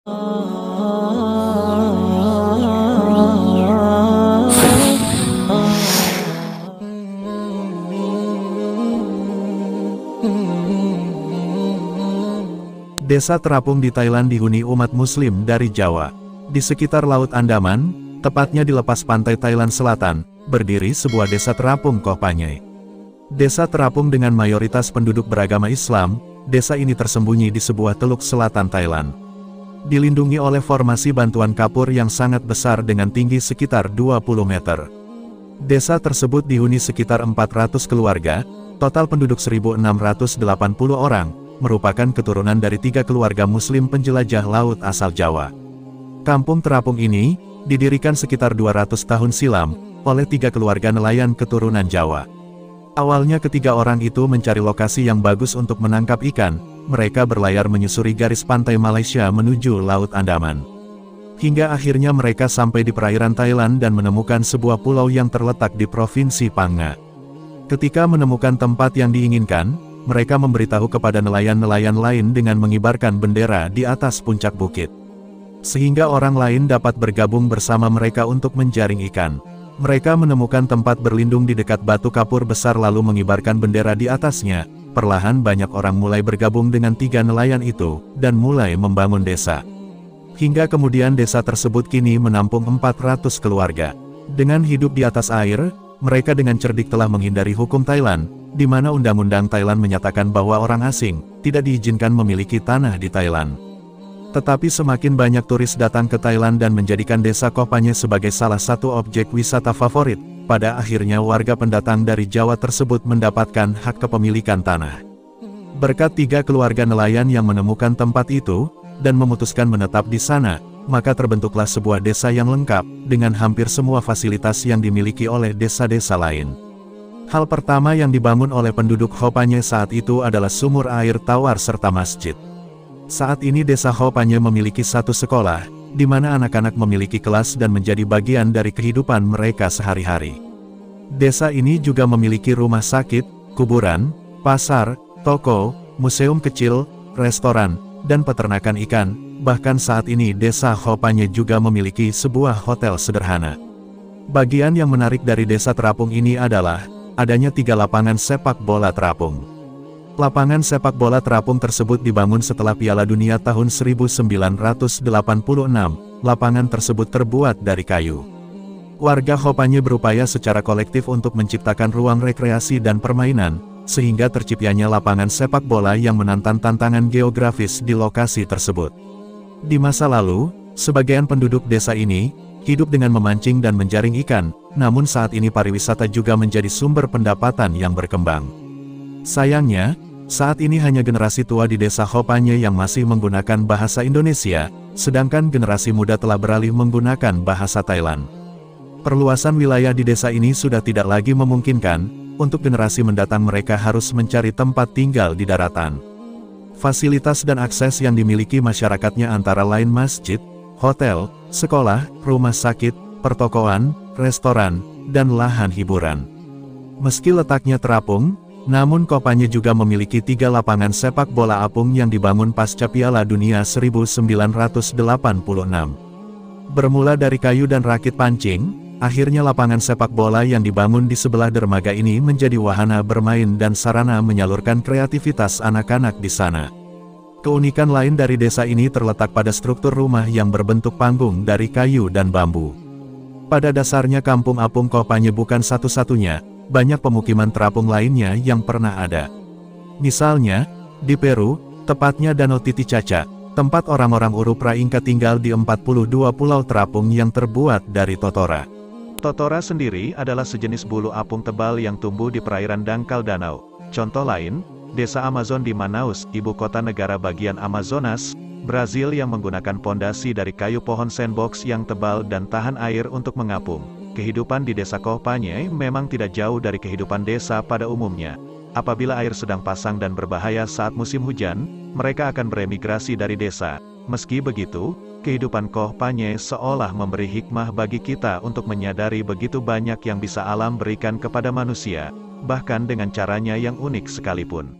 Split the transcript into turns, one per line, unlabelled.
Desa terapung di Thailand dihuni umat Muslim dari Jawa. Di sekitar Laut Andaman, tepatnya di lepas pantai Thailand Selatan, berdiri sebuah desa terapung Koh Panyai. Desa terapung dengan mayoritas penduduk beragama Islam, desa ini tersembunyi di sebuah teluk selatan Thailand. Dilindungi oleh formasi bantuan kapur yang sangat besar dengan tinggi sekitar 20 meter. Desa tersebut dihuni sekitar 400 keluarga, total penduduk 1.680 orang, merupakan keturunan dari 3 keluarga Muslim penjelajah laut asal Jawa. Kampung terapung ini, didirikan sekitar 200 tahun silam, oleh 3 keluarga nelayan keturunan Jawa. Awalnya ketiga orang itu mencari lokasi yang bagus untuk menangkap ikan, mereka berlayar menyusuri garis pantai Malaysia menuju Laut Andaman. Hingga akhirnya mereka sampai di perairan Thailand dan menemukan sebuah pulau yang terletak di Provinsi Phang Nga. Ketika menemukan tempat yang diinginkan, mereka memberitahu kepada nelayan-nelayan lain dengan mengibarkan bendera di atas puncak bukit. Sehingga orang lain dapat bergabung bersama mereka untuk menjaring ikan. Mereka menemukan tempat berlindung di dekat batu kapur besar lalu mengibarkan bendera di atasnya. Perlahan banyak orang mulai bergabung dengan 3 nelayan itu, dan mulai membangun desa. Hingga kemudian desa tersebut kini menampung 400 keluarga. Dengan hidup di atas air, mereka dengan cerdik telah menghindari hukum Thailand, di mana undang-undang Thailand menyatakan bahwa orang asing tidak diizinkan memiliki tanah di Thailand. Tetapi semakin banyak turis datang ke Thailand dan menjadikan desa Koh Panyai sebagai salah satu objek wisata favorit, pada akhirnya warga pendatang dari Jawa tersebut mendapatkan hak kepemilikan tanah. Berkat 3 keluarga nelayan yang menemukan tempat itu, dan memutuskan menetap di sana, maka terbentuklah sebuah desa yang lengkap, dengan hampir semua fasilitas yang dimiliki oleh desa-desa lain. Hal pertama yang dibangun oleh penduduk Koh Panyai saat itu adalah sumur air tawar serta masjid. Saat ini desa Koh Panyai memiliki 1 sekolah, di mana anak-anak memiliki kelas dan menjadi bagian dari kehidupan mereka sehari-hari. Desa ini juga memiliki rumah sakit, kuburan, pasar, toko, museum kecil, restoran, dan peternakan ikan. Bahkan saat ini desa Koh Panyai juga memiliki sebuah hotel sederhana. Bagian yang menarik dari desa terapung ini adalah adanya 3 lapangan sepak bola terapung. Lapangan sepak bola terapung tersebut dibangun setelah Piala Dunia tahun 1986. Lapangan tersebut terbuat dari kayu. Warga Koh Panyai berupaya secara kolektif untuk menciptakan ruang rekreasi dan permainan, sehingga terciptanya lapangan sepak bola yang menantang tantangan geografis di lokasi tersebut. Di masa lalu, sebagian penduduk desa ini hidup dengan memancing dan menjaring ikan, namun saat ini pariwisata juga menjadi sumber pendapatan yang berkembang. Sayangnya, saat ini hanya generasi tua di desa Koh Panyai yang masih menggunakan bahasa Indonesia, sedangkan generasi muda telah beralih menggunakan bahasa Thailand. Perluasan wilayah di desa ini sudah tidak lagi memungkinkan, untuk generasi mendatang mereka harus mencari tempat tinggal di daratan. Fasilitas dan akses yang dimiliki masyarakatnya antara lain masjid, hotel, sekolah, rumah sakit, pertokoan, restoran, dan lahan hiburan. Meski letaknya terapung, namun Koh Panyai juga memiliki 3 lapangan sepak bola apung yang dibangun pasca Piala Dunia 1986. Bermula dari kayu dan rakit pancing, akhirnya lapangan sepak bola yang dibangun di sebelah dermaga ini menjadi wahana bermain dan sarana menyalurkan kreativitas anak-anak di sana. Keunikan lain dari desa ini terletak pada struktur rumah yang berbentuk panggung dari kayu dan bambu. Pada dasarnya kampung apung Koh Panyai bukan satu-satunya, banyak pemukiman terapung lainnya yang pernah ada. Misalnya, di Peru, tepatnya Danau Titicaca, tempat orang-orang Urupra Inca tinggal di 42 pulau terapung yang terbuat dari totora. Totora sendiri adalah sejenis bulu apung tebal yang tumbuh di perairan dangkal danau. Contoh lain, desa Amazon di Manaus, ibu kota negara bagian Amazonas, Brazil yang menggunakan pondasi dari kayu pohon sandbox yang tebal dan tahan air untuk mengapung. Kehidupan di desa Koh Panyai memang tidak jauh dari kehidupan desa pada umumnya. Apabila air sedang pasang dan berbahaya saat musim hujan, mereka akan beremigrasi dari desa. Meski begitu, kehidupan Koh Panyai seolah memberi hikmah bagi kita untuk menyadari begitu banyak yang bisa alam berikan kepada manusia, bahkan dengan caranya yang unik sekalipun.